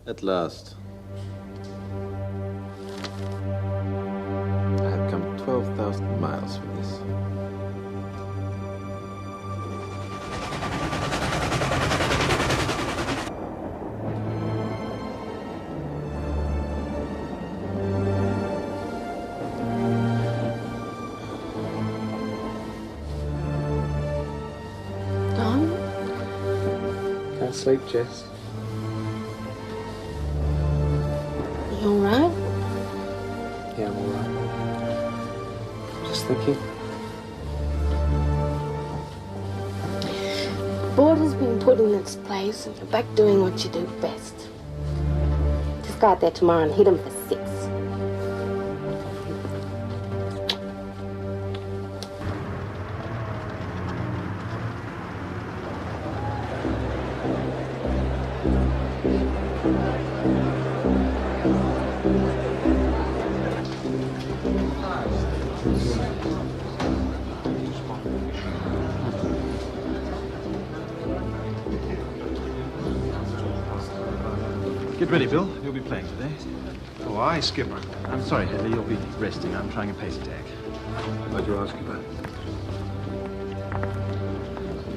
At last. I have come 12,000 miles for this. Don? Can't sleep, Jess. You all right? Yeah, I'm all right. Just thinking. Board has been put in its place and you're back doing what you do best. Just go out there tomorrow and hit him for 6. Get ready, Bill. You'll be playing today. Oh, aye, Skipper. I'm sorry, Headley. You'll be resting. I'm trying a pace attack. What'd you ask about?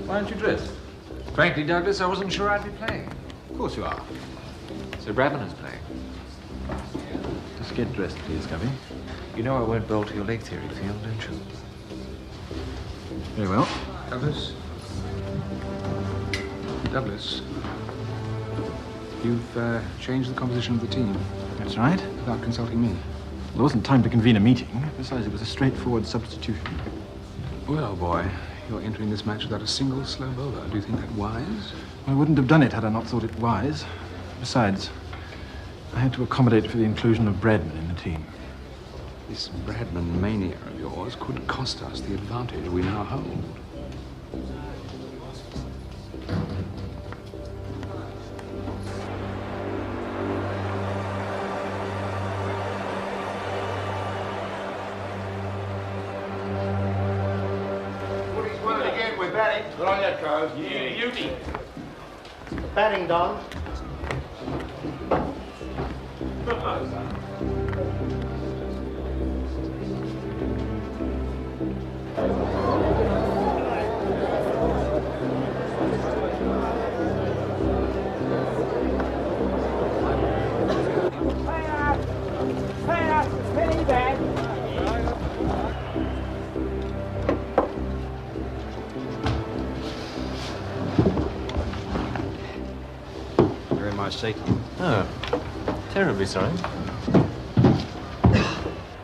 Why aren't you dressed? Frankly, Douglas, I wasn't sure I'd be playing. Of course you are. So Bradman is playing. Just get dressed, please, Cubby. You know I won't bowl to your leg theory field, don't you? Very well. Douglas? Douglas? You've changed the composition of the team. That's right. Without consulting me. There wasn't time to convene a meeting. Besides, it was a straightforward substitution. Well, boy, you're entering this match without a single slow bowler. Do you think that wise? I wouldn't have done it had I not thought it wise. Besides, I had to accommodate for the inclusion of Bradman in the team. This Bradman mania of yours could cost us the advantage we now hold. Good on you, Carl. Beauty. Batting, Don. Oh, terribly sorry.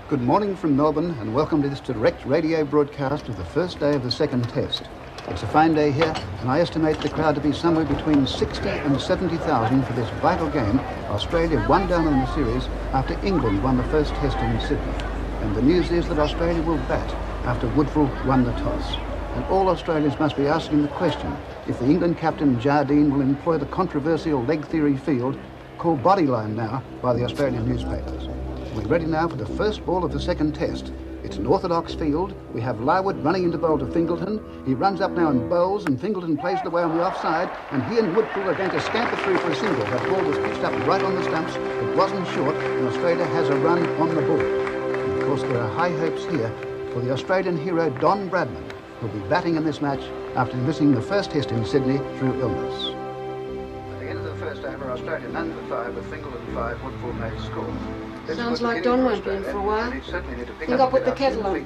Good morning from Melbourne and welcome to this direct radio broadcast of the first day of the second test. It's a fine day here and I estimate the crowd to be somewhere between 60 and 70,000 for this vital game. Australia won down in the series after England won the first test in Sydney. And the news is that Australia will bat after Woodfull won the toss. And all Australians must be asking the question if the England captain Jardine will employ the controversial leg theory field called Bodyline now by the Australian newspapers. We're ready now for the first ball of the second test. It's an orthodox field. We have Larwood running into bowl to Fingleton. He runs up now and bowls, and Fingleton plays it away on the offside, and he and Woodfull are going to scamper through for a single. That ball was pitched up right on the stumps. It wasn't short, and Australia has a run on the ball. And of course, there are high hopes here for the Australian hero Don Bradman, who'll be batting in this match after missing the first test in Sydney through illness. At the end of the first over, Australia none for 5 with Fingleton 5, Woodfull made score. Sounds like Don won't be in for a while. Think I'll put the kettle on.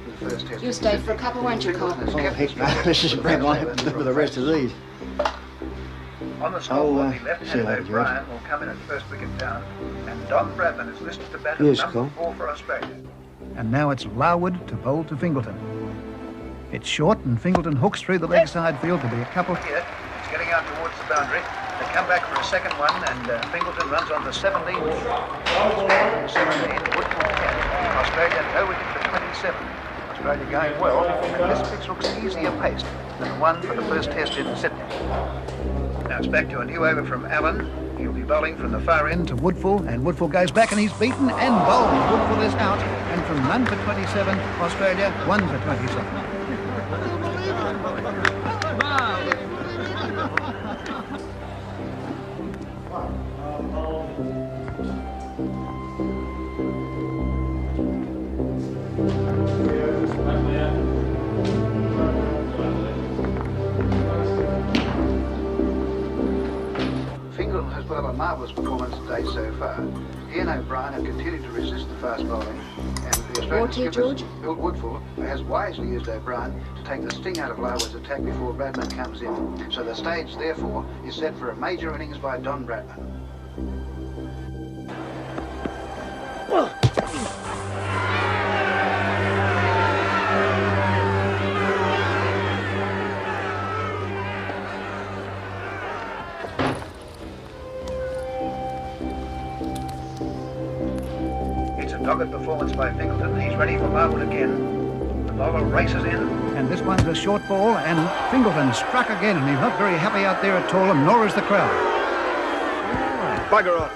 You stay for a couple, won't you, Carl? Oh, heck no. Let's just bring on with the rest of these. On the scoreboard, the left-hand Brian will come in at first wicket down, and Don Bradman is listed to bat at number 4 for Australia. And now it's Larwood to bowl to Fingleton. It's short, and Fingleton hooks through the leg side field to be a couple. Here, it's getting out towards the boundary. They come back for a second one, and Fingleton runs on to 17. 17, Woodfull 10. Australia no wicket for 27. Australia going well, and this pitch looks easier paced than the one for the first test in Sydney. Now it's back to a new over from Allen. He'll be bowling from the far end to Woodfull, and Woodfull goes back and he's beaten and bowled. Woodfull is out, and from none for 27, Australia 1 for 27. has put up a marvellous performance today so far. He and O'Brien have continued to resist the fast bowling, and the Australian skipper, Bill Woodfull, has wisely used O'Brien to take the sting out of Larwood's attack before Bradman comes in. So the stage, therefore, is set for a major innings by Don Bradman. Dogged performance by Fingleton. He's ready for Larwood again. The bowler races in. And this one's a short ball, and Fingleton struck again, and he's not very happy out there at all, and nor is the crowd. Bugger off.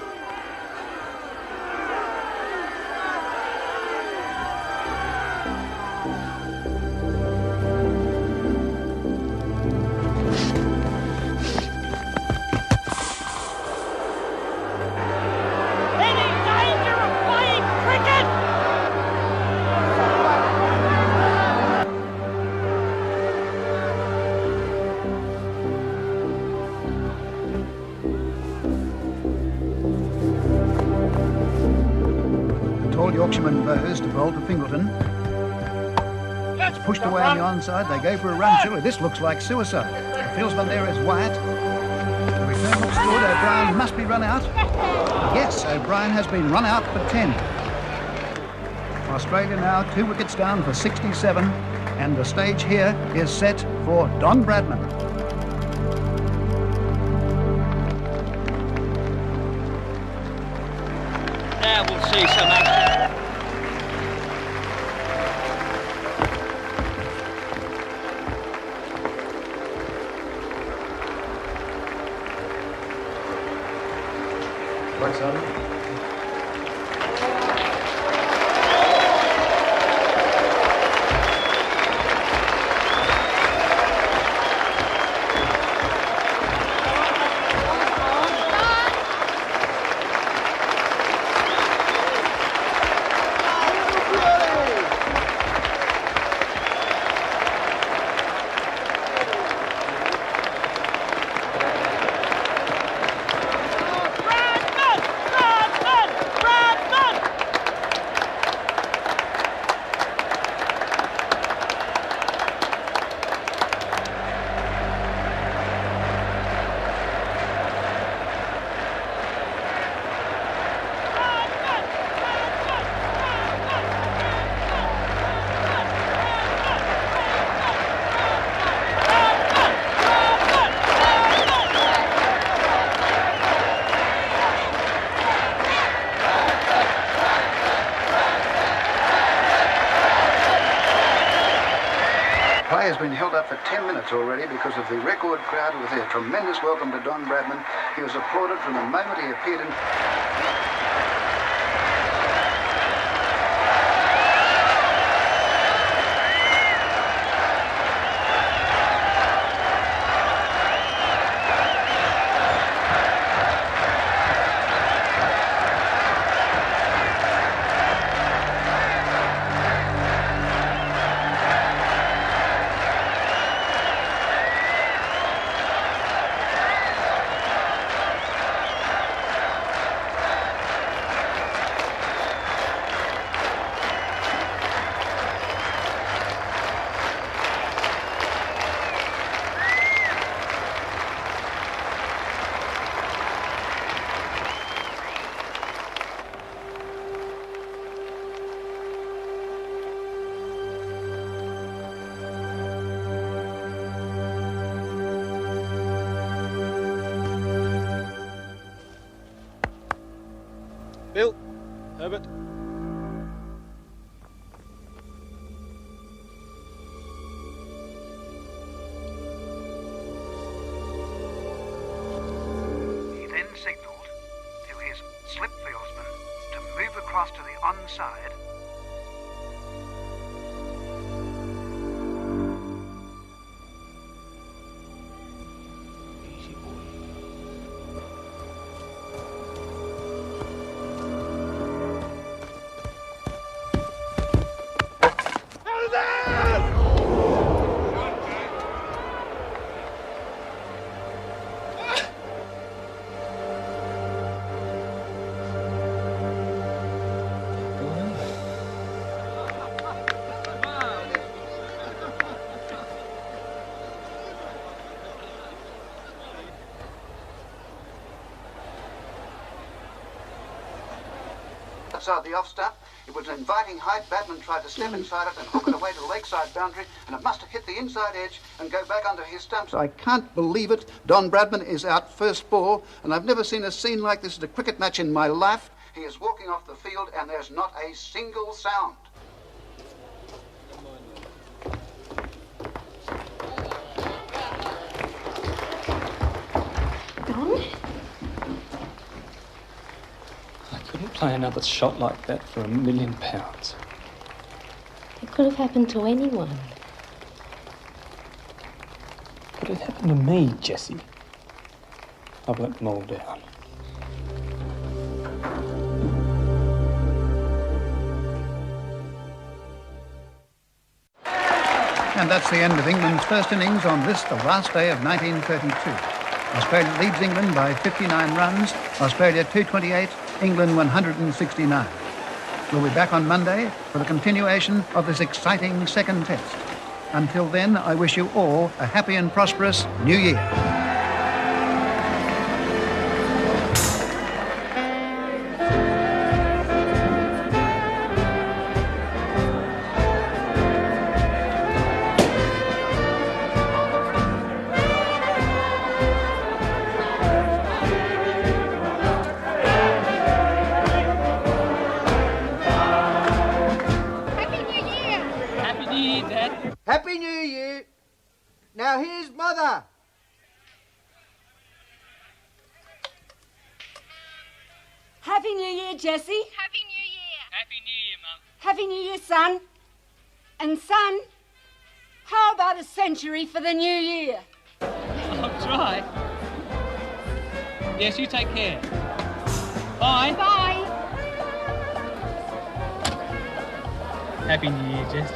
Yorkshireman bows to bowl to Fingleton. It's pushed away on the onside. They go for a run. Surely this looks like suicide. The fieldsman there is Wyatt. The return looks good. O'Brien must be run out. Yes, O'Brien has been run out for 10. Australia now 2 wickets down for 67, and the stage here is set for Don Bradman. Now we'll see some action. Right, Simon. Has been held up for 10 minutes already because of the record crowd with their tremendous welcome to Don Bradman. He was applauded from the moment he appeared in... Bill, Herbert. He then signalled to his slip fieldsman to move across to the onside. outside the off stump. It was an inviting height. Batman tried to step inside it and hook it away to the lakeside boundary, and it must have hit the inside edge and go back under his stumps. I can't believe it. Don Bradman is out first ball, and I've never seen a scene like this at a cricket match in my life. He is walking off the field, and there's not a single sound. Don? I couldn't play another shot like that for £1 million. It could have happened to anyone. But it happened to me, Jessie. I've let them all down. And that's the end of England's first innings on this, the last day of 1932. Australia leads England by 59 runs, Australia 228, England 169. We'll be back on Monday for the continuation of this exciting second test. Until then, I wish you all a happy and prosperous New Year. Happy New Year. Now here's Mother. Happy New Year, Jessie. Happy New Year. Happy New Year, Mum. Happy New Year, son. And son, how about a century for the new year? I'll try. Yes, you take care. Bye. Bye. Happy New Year, Jess.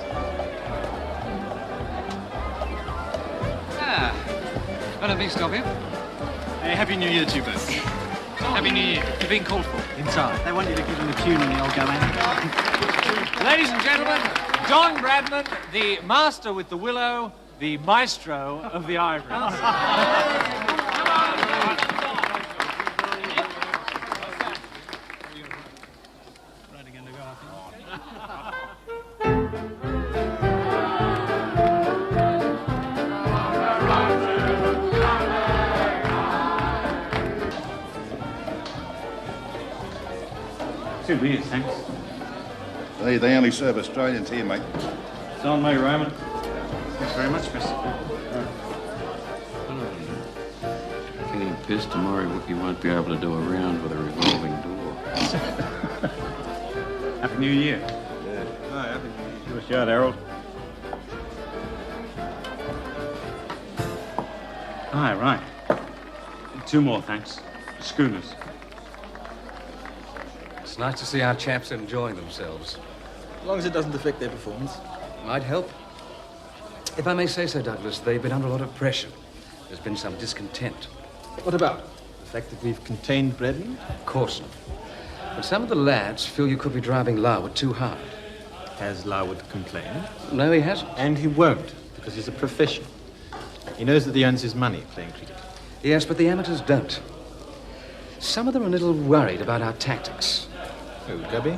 I don't think stop you. Hey, Happy New Year to you both. Happy New Year. You're being called for. Inside. They want you to give them a tune in the old go-in. Ladies and gentlemen, Don Bradman, the master with the willow, the maestro of the ivories. Two beers, thanks. They only serve Australians here, mate. It's on me, Roman. Thanks very much, Chris. Getting pissed tomorrow, you won't be able to do a round with a revolving door. Happy New Year. Yeah. No, Happy New Year. Give us a shot, Harold. Aye, right. Two more, thanks. Schooners. It's nice to see our chaps enjoying themselves. As long as it doesn't affect their performance. Might help. If I may say so, Douglas, they've been under a lot of pressure. There's been some discontent. What about? The fact that we've contained Bradman? Of course not. But some of the lads feel you could be driving Larwood too hard. Has Larwood complained? No, he hasn't. And he won't, because he's a professional. He knows that he earns his money playing cricket. Yes, but the amateurs don't. Some of them are a little worried about our tactics. Oh, Gubby?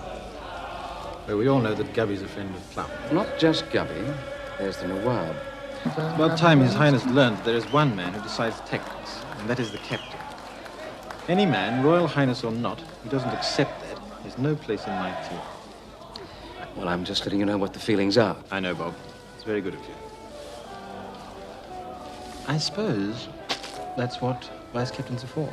Well, we all know that Gubby's a friend of Plum. Not just Gubby. There's the Nawab. It's about time His Highness learned that there is one man who decides tactics, and that is the captain. Any man, Royal Highness or not, who doesn't accept that, has no place in my team. Well, I'm just letting you know what the feelings are. I know, Bob. It's very good of you. I suppose that's what vice captains are for.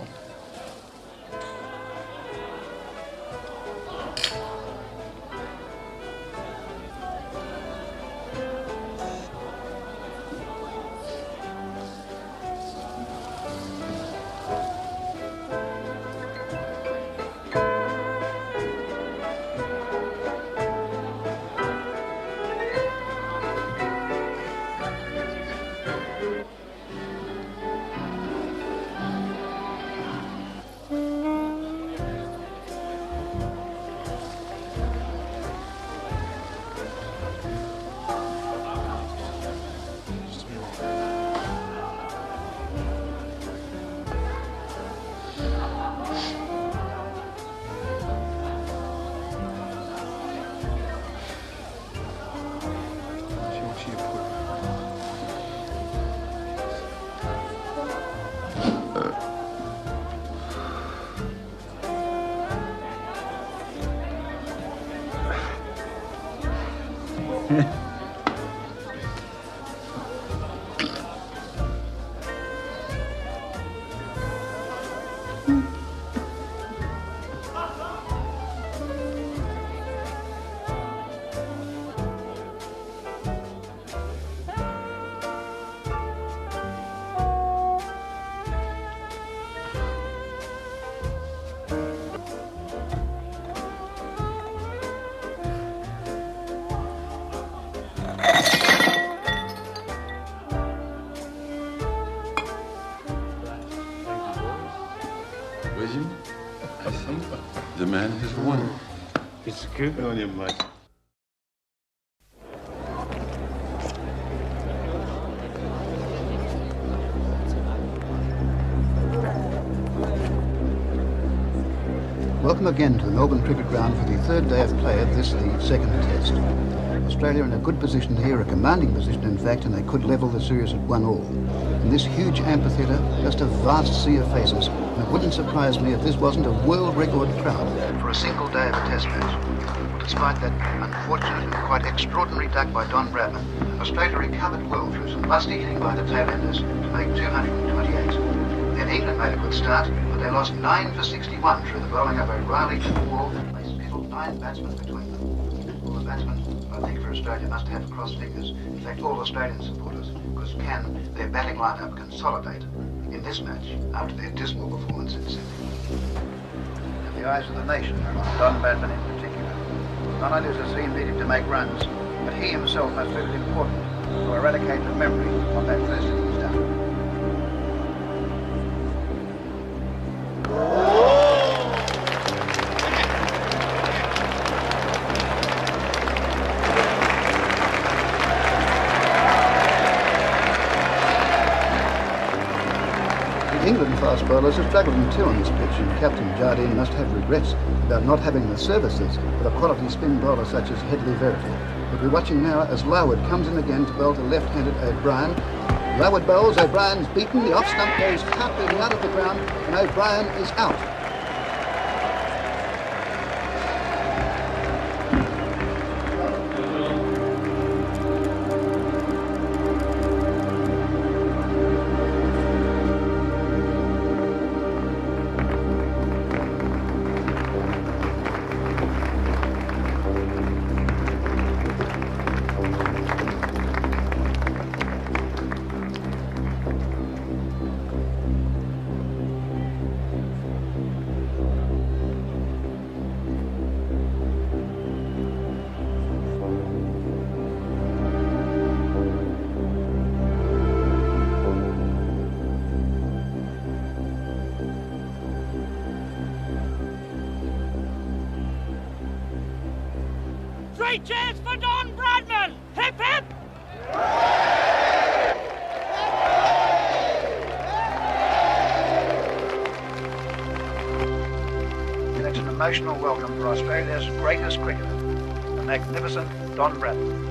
William, I think the man has won. It's good on you, Mike. Welcome again to the Melbourne Cricket Ground for the third day of play of this, the second test. Australia in a good position here, a commanding position in fact, and they could level the series at 1-1. In this huge amphitheatre, just a vast sea of faces, and it wouldn't surprise me if this wasn't a world record crowd for a single day of a test match. Despite that unfortunate and quite extraordinary duck by Don Bradman, Australia recovered well through some lusty hitting by the tail-enders to make 228. Then England made a good start, but they lost 9 for 61 through the bowling of O'Reilly and Wall. They spittled 9 batsmen between them. All the batsmen, I think, for Australia must have crossed fingers. In fact, all Australian supporters, because can their batting lineup consolidate in this match after their dismal performance in Sydney? And the eyes of the nation are on Don Bradman in particular. Not only does he need him to make runs, but he himself must feel it important to eradicate the memory of that first innings down. England fast bowlers have struggled in two on this pitch, and Captain Jardine must have regrets about not having the services of a quality spin bowler such as Headley Verity. But we're watching now as Larwood comes in again to bowl to left-handed O'Brien. Larwood bowls, O'Brien's beaten, the off-stump goes cartwheeling out of the ground, and O'Brien is out. Three cheers for Don Bradman! Hip hip! And it's an emotional welcome for Australia's greatest cricketer, the magnificent Don Bradman.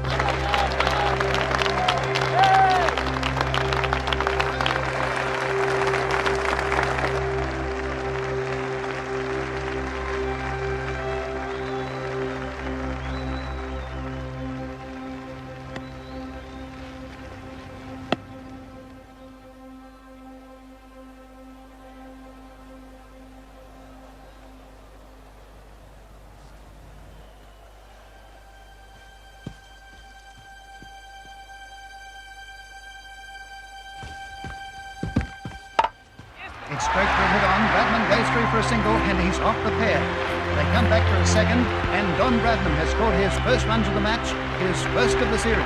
It's straight for a hit on. Bradman goes through for a single, and he's off the pair. They come back for a second, and Don Bradman has scored his first runs of the match, his first of the series.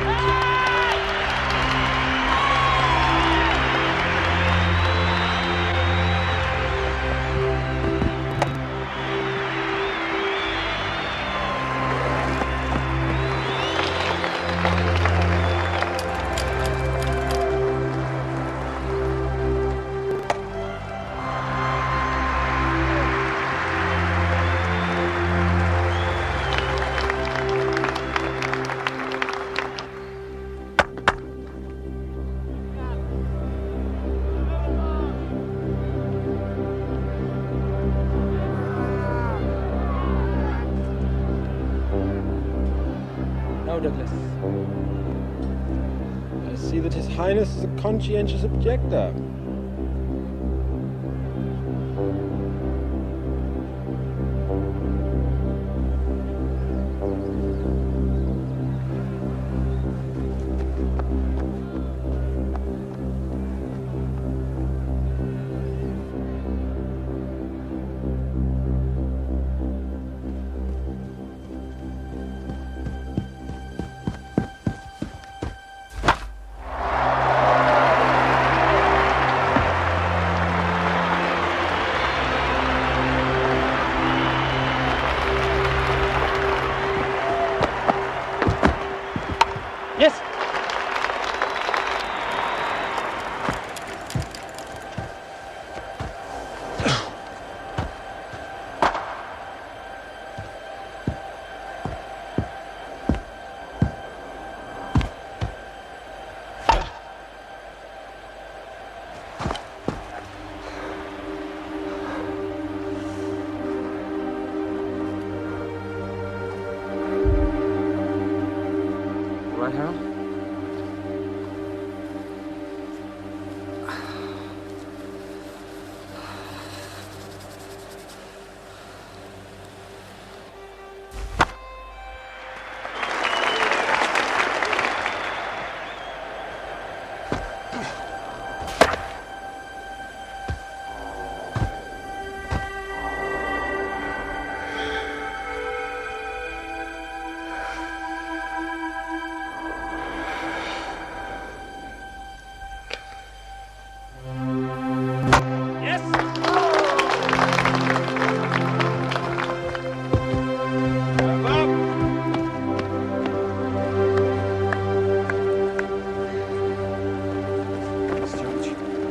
No, Douglas. see that His Highness is a conscientious objector. Yes. Right, Harold?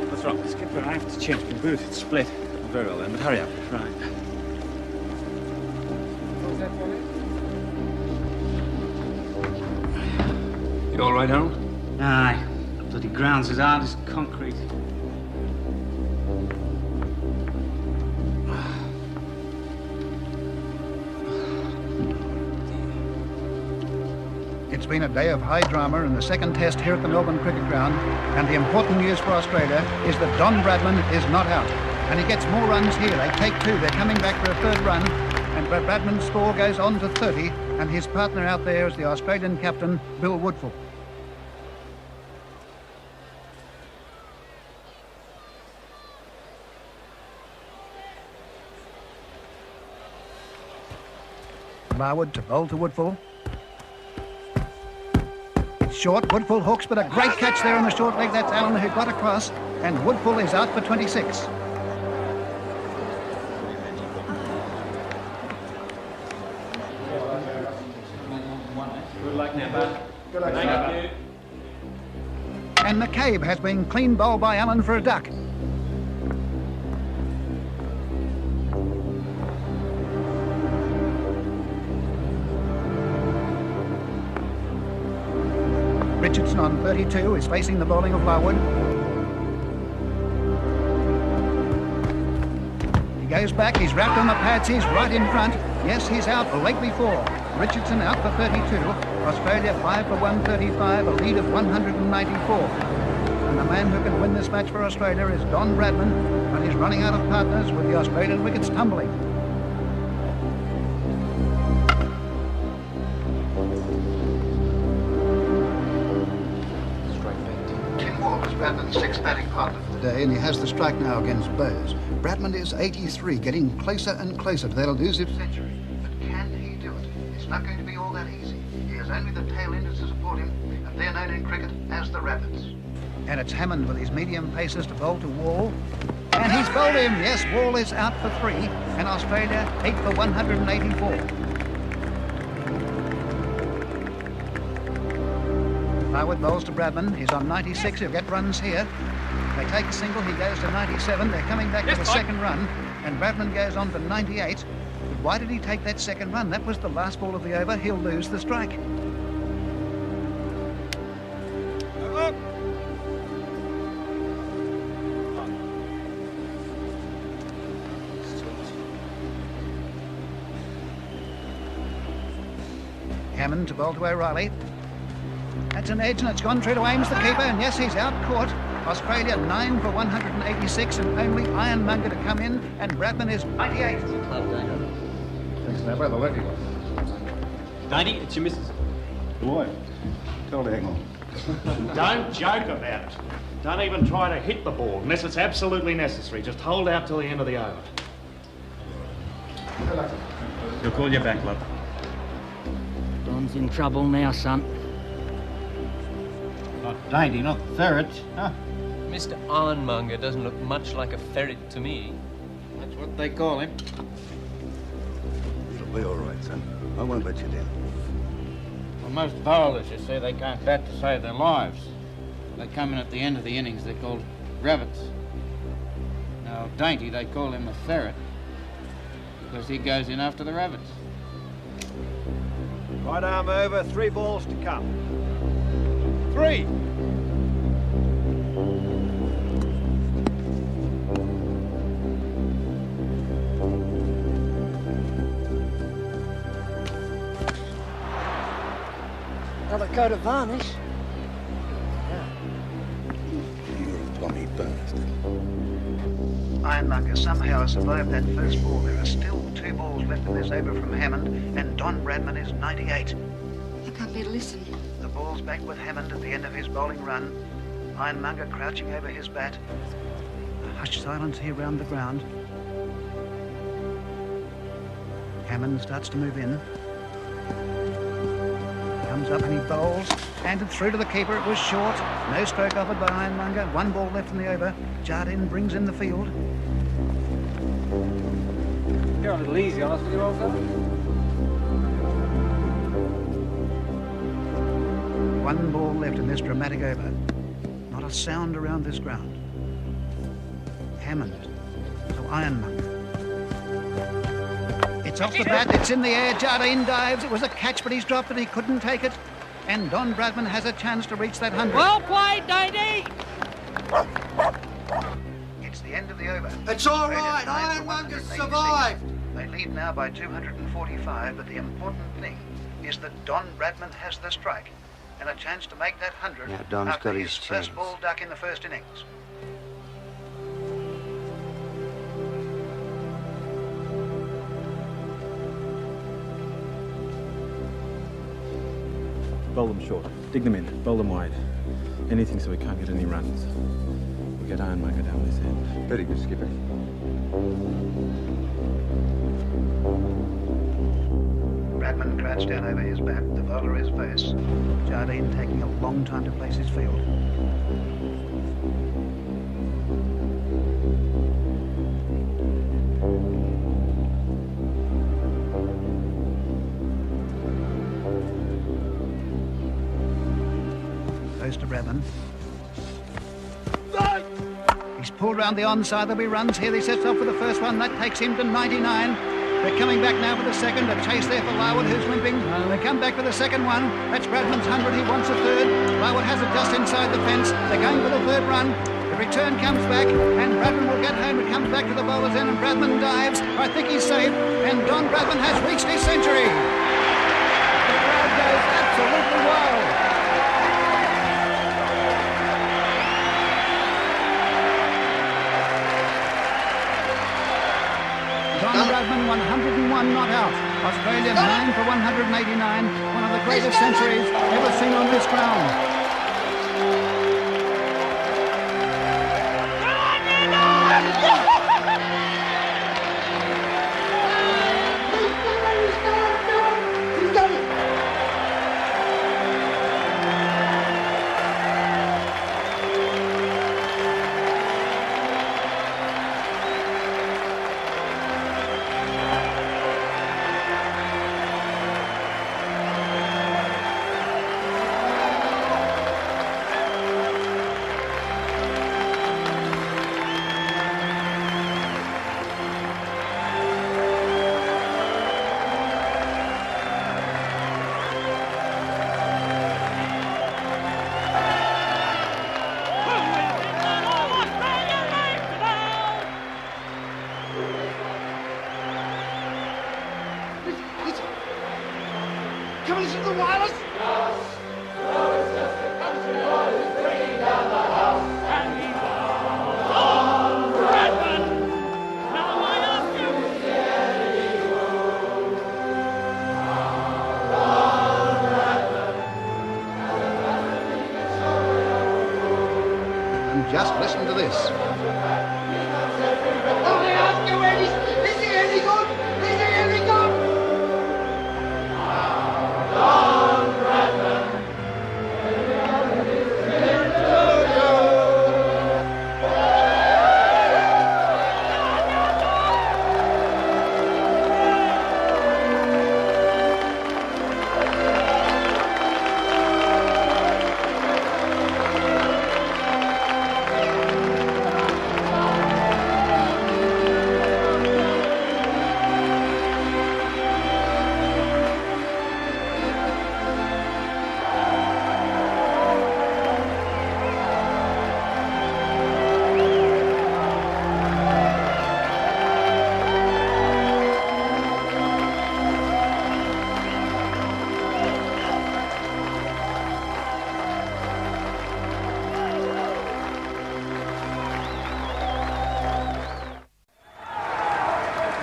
What's wrong? Skipper, I have to change my boot. It's split. Very well then, but hurry up. Right. You all right, Harold? Aye. Bloody ground's as hard as concrete. It's been a day of high drama in the second test here at the Melbourne Cricket Ground, and the important news for Australia is that Don Bradman is not out, and he gets more runs here. They take two, they're coming back for a third run, and Bradman's score goes on to 30, and his partner out there is the Australian captain, Bill Woodfull. Barwood to bowl to Woodfull. Short, Woodfull hooks, but a great catch there on the short leg. That's Allen who got across, and Woodfull is out for 26. Good luck now, bud. Good luck, Thank you. And McCabe has been clean bowled by Allen for a duck. Richardson on 32 is facing the bowling of Larwood. He goes back, he's wrapped on the pads, he's right in front. Yes, he's out leg before. Richardson out for 32. Australia 5 for 135, a lead of 194. And the man who can win this match for Australia is Don Bradman, and he's running out of partners with the Australian wickets tumbling. Bradman's sixth batting partner for the day, and he has the strike now against Bowes. Bradman is 83, getting closer and closer to that elusive century. But can he do it? It's not going to be all that easy. He has only the tail end to support him, and they're known in cricket as the Rabbits. And it's Hammond with his medium paces to bowl to Wall. And he's bowled him. Yes, Wall is out for 3, and Australia 8 for 184. Larwood bowls to Bradman. He's on 96. He'll get runs here. They take a single. He goes to 97. They're coming back for the second run. And Bradman goes on for 98. But why did he take that second run? That was the last ball of the over. He'll lose the strike. Hammond to bowl to O'Reilly. That's an edge, and it's gone through to Ames, the keeper, and yes, he's out caught. Australia 9 for 186, and only Ironmonger to come in, and Bradman is 98. Thanks, now, by the lucky one. Dainty, it's your missus. Boy, tell her to hang on. Don't joke about it. Don't even try to hit the ball unless it's absolutely necessary. Just hold out till the end of the over. He'll call you back, love. Don's in trouble now, son. Not Dainty, not the ferret. Huh? Mr. Ironmonger doesn't look much like a ferret to me. That's what they call him. It'll be all right, son. I won't let you down. Well, most bowlers, you see, they can't bat to save their lives. They come in at the end of the innings, they're called rabbits. Now, Dainty, they call him a ferret because he goes in after the rabbits. Right arm over, 3 balls to come. 3. Another coat of varnish. You're a plummy bastard. Ironmonger somehow survived that first ball. There are still 2 balls left in this over from Hammond, and Don Bradman is 98. I can't bear to listen. The ball's back with Hammond at the end of his bowling run. Ironmonger crouching over his bat. A hushed silence here round the ground. Hammond starts to move in. Comes up and he bowls. Handed through to the keeper. It was short. No stroke offered by Ironmonger. 1 ball left in the over. Jardine brings in the field. You're a little easy on us, will you, old fellow? 1 ball left in this dramatic over. Not a sound around this ground. Hammond to Ironmonger. It's off the bat, it's in the air, Jardine dives. It was a catch, but he's dropped it, he couldn't take it. And Don Bradman has a chance to reach that 100. Well played, Dainty! It's the end of the over. It's all right, Ironmonger survived. They lead now by 245, but the important thing is that Don Bradman has the strike and a chance to make that 100 Now Don's after got his his first chance. ball duck in the first innings. Bowl them short. Dig them in. Bowl them wide. Anything so we can't get any runs. We'll get Ironmonger down this end. Very good, skipper. Bradman crouched down over his bat. The bowler is first. Jardine taking a long time to place his field. Goes to Bradman. He's pulled round the onside. There'll be runs here. He sets off for the first one. That takes him to 99. They're coming back now for the second. A chase there for Larwood, who's limping. They come back for the second one. That's Bradman's 100. He wants a third. Larwood has it just inside the fence. They're going for the third run. The return comes back, and Bradman will get home. It comes back to the bowler's end, and Bradman dives. I think he's safe, and Don Bradman has reached his century. The crowd goes absolutely wild. Don Bradman, 101 not out. Australia 9 for 189. One of the greatest centuries ever seen on this ground. Come and listen to the wireless. Listen to this. I ask you, is he any good? Is he any good?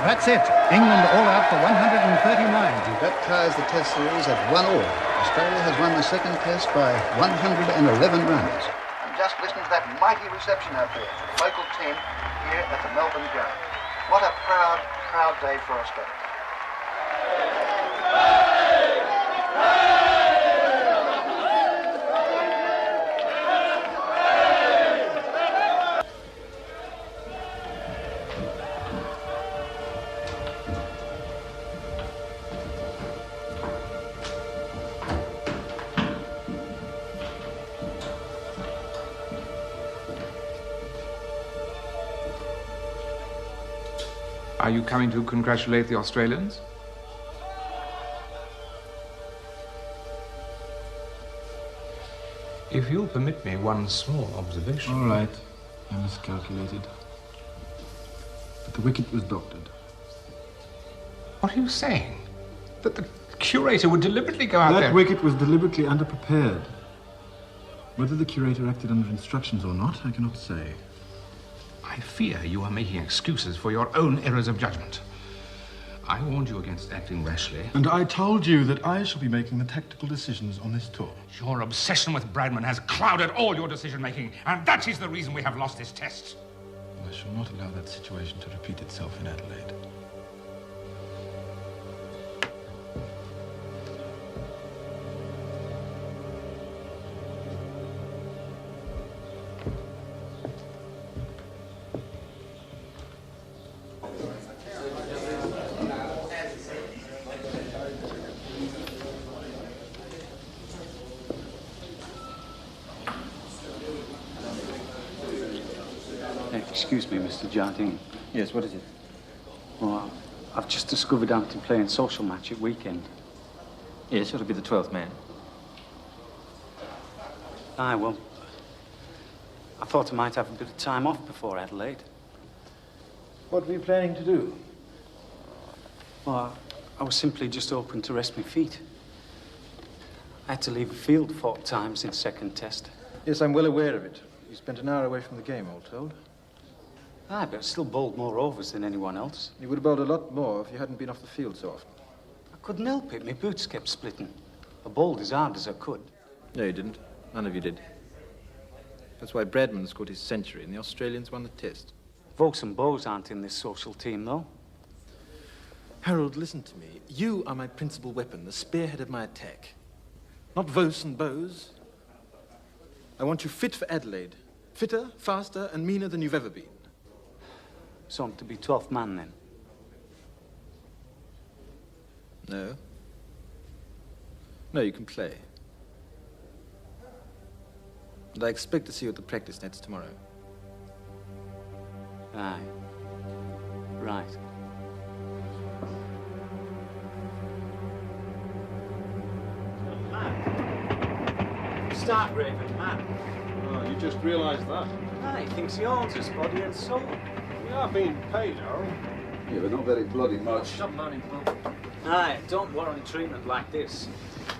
That's it. England all out for 139. That ties the Test series at 1-1. Australia has won the second Test by 111 runs. And just listen to that mighty reception out there for the local team here at the Melbourne ground. What a proud, proud day for Australia. Are you coming to congratulate the Australians? If you'll permit me one small observation. All right. I miscalculated. But the wicket was doctored. What are you saying? That the curator would deliberately go out there? That wicket was deliberately underprepared. Whether the curator acted under instructions or not, I cannot say. I fear you are making excuses for your own errors of judgment. I warned you against acting rashly. And I told you that I shall be making the tactical decisions on this tour. Your obsession with Bradman has clouded all your decision-making, and that is the reason we have lost this test. I shall not allow that situation to repeat itself in Adelaide. Excuse me, Mr. Jardine. Yes, what is it? Well, I've just discovered I'm to play in social match at weekend. Yes, it'll be the 12th man. Aye, well, I thought I might have a bit of time off before Adelaide. What were you planning to do? Well, I was simply just hoping to rest my feet. I had to leave the field 4 times in second test. Yes, I'm well aware of it. You spent an hour away from the game, all told. Aye, but I still bowled more overs than anyone else. You would have bowled a lot more if you hadn't been off the field so often. I couldn't help it. My boots kept splitting. I bowled as hard as I could. No, you didn't. None of you did. That's why Bradman scored his century and the Australians won the test. Vokes and Bows aren't in this social team, though. Harold, listen to me. You are my principal weapon, the spearhead of my attack. Not Vos and Bows. I want you fit for Adelaide. Fitter, faster, and meaner than you've ever been. So I'm to be 12th man, then? No. No, you can play. And I expect to see you at the practice nets tomorrow. Aye. Right. Start raving mad. Oh, you just realised that? Aye, he thinks he owns us, body and soul. We are being paid, Harold. Yeah, but not very bloody much. Stop moaning, Paul. Aye, don't warrant treatment like this.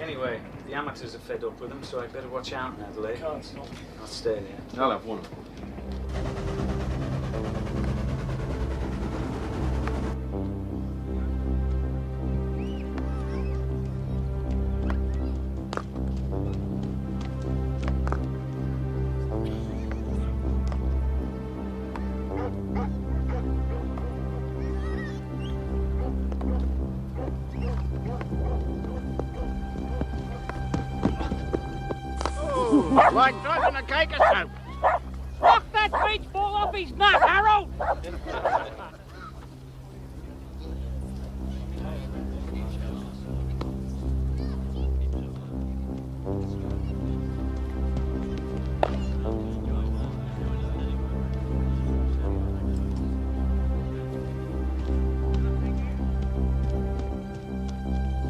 Anyway, the amateurs are fed up with them, so I'd better watch out in Adelaide. Can't stop. I'll stay there. I'll have one. Like dropping a cake of soap. Knock that beach ball off his nut, Harold!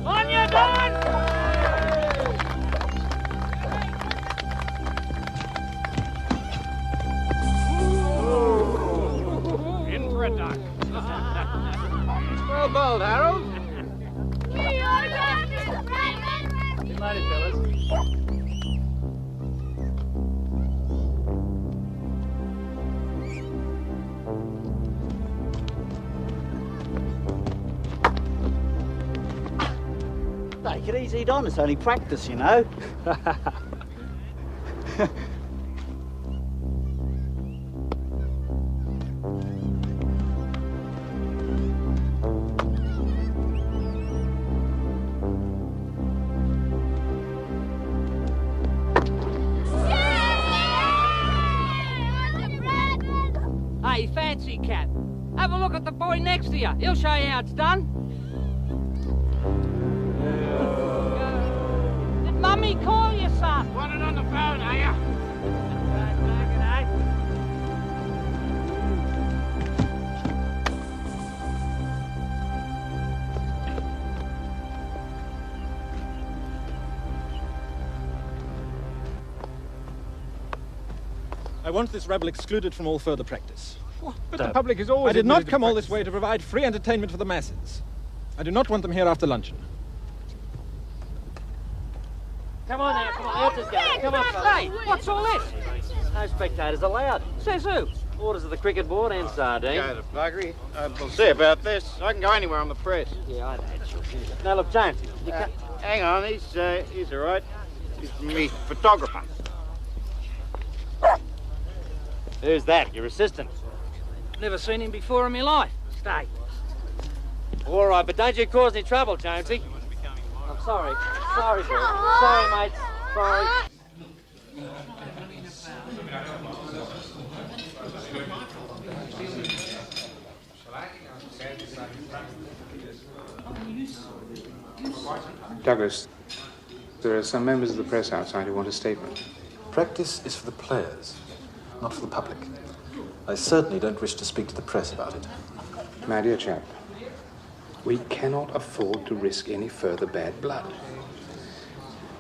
On you, Don! In for a duck. Well bowled, Harold. Good night, fellas. Take it easy, Don. It's only practice, you know. Hey, fancy cat. Have a look at the boy next to you. He'll show you how it's done. Did Mummy call you, son? Want it on the phone, are ya? I want this rabble excluded from all further practice. But the public is always... I did not admitted to come all this practice. way to provide free entertainment for the masses. I do not want them here after luncheon. Come on now, come on. Let's just go. Come on, fella. Hey, what's all this? No spectators allowed. Says who? Orders of the cricket board and Sardine. Go to buggery. We'll see about this. I can go anywhere on the press. Yeah, I know. Now look, James, you can't... Hang on, he's all right. He's me photographer. Who's that? Your assistant? Never seen him before in my life. Stay. All right, but don't you cause any trouble, Jamesy. I'm sorry. Sorry, boy. Sorry, mate. Sorry. Douglas, there are some members of the press outside who want a statement. Practice is for the players, not for the public. I certainly don't wish to speak to the press about it. My dear chap, we cannot afford to risk any further bad blood.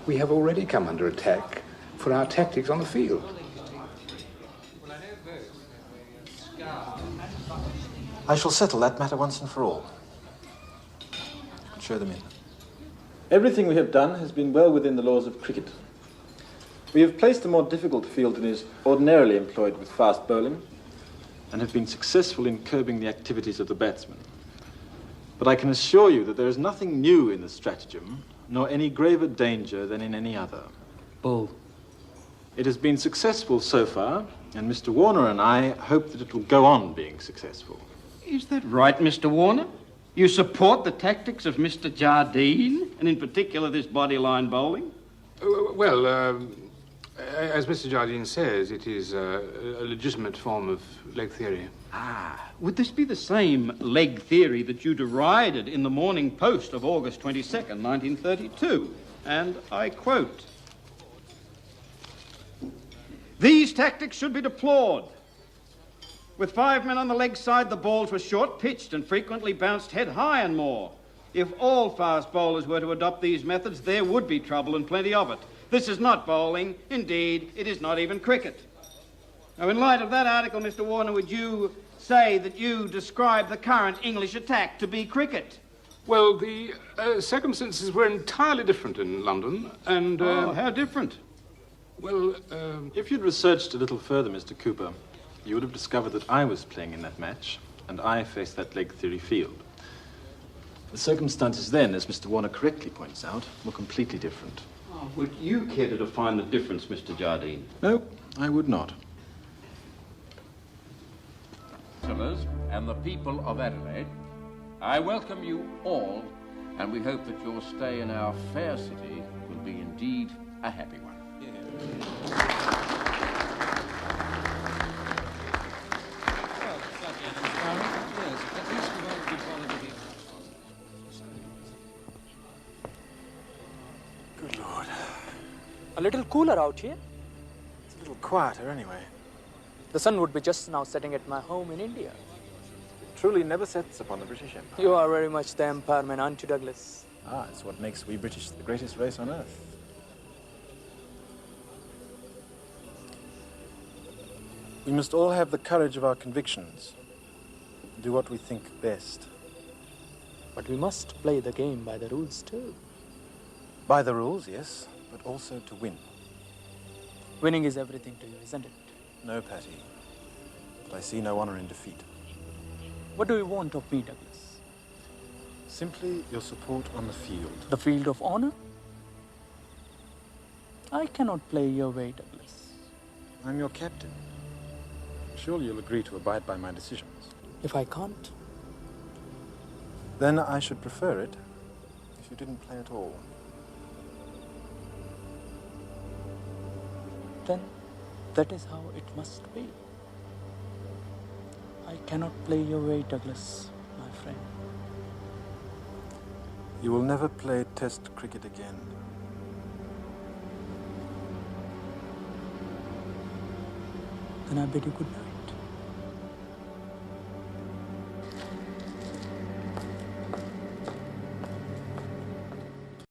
We have already come under attack for our tactics on the field. I shall settle that matter once and for all. Show them in. Everything we have done has been well within the laws of cricket. We have placed a more difficult field than is ordinarily employed with fast bowling, and have been successful in curbing the activities of the batsmen. But I can assure you that there is nothing new in the stratagem, nor any graver danger than in any other. Bull. It has been successful so far, and Mr. Warner and I hope that it will go on being successful. Is that right, Mr. Warner? You support the tactics of Mr. Jardine, and in particular this bodyline bowling? As Mr. Jardine says, it is a legitimate form of leg theory. Ah, would this be the same leg theory that you derided in the Morning Post of August 22nd, 1932? And I quote, "These tactics should be deplored. With 5 men on the leg side, the balls were short-pitched and frequently bounced head high and more. If all fast bowlers were to adopt these methods, there would be trouble and plenty of it. This is not bowling. Indeed, it is not even cricket." Now, in light of that article, Mr. Warner, would you say that you describe the current English attack to be cricket? Well, the circumstances were entirely different in London, and... how different? Well, If you'd researched a little further, Mr. Cooper, you would have discovered that I was playing in that match, and I faced that leg theory field. The circumstances then, as Mr. Warner correctly points out, were completely different. Oh, would you care to define the difference, Mr. Jardine? No, I would not. And the people of Adelaide, I welcome you all, and we hope that your stay in our fair city will be indeed a happy one. Good Lord. A little cooler out here. It's a little quieter anyway. The sun would be just now setting at my home in India. It truly never sets upon the British Empire. You are very much the empire man, aren't you, Douglas? Ah, it's what makes we British the greatest race on earth. We must all have the courage of our convictions. Do what we think best. But we must play the game by the rules too. By the rules, yes, but also to win. Winning is everything to you, isn't it? No, Patty. But I see no honor in defeat. What do you want of me, Douglas? Simply your support on the field. The field of honor? I cannot play your way, Douglas. I'm your captain. Surely you'll agree to abide by my decisions. If I can't? Then I should prefer it if you didn't play at all. Then that is how it must be. I cannot play your way, Douglas, my friend. You will never play Test cricket again. Then I bid you good night.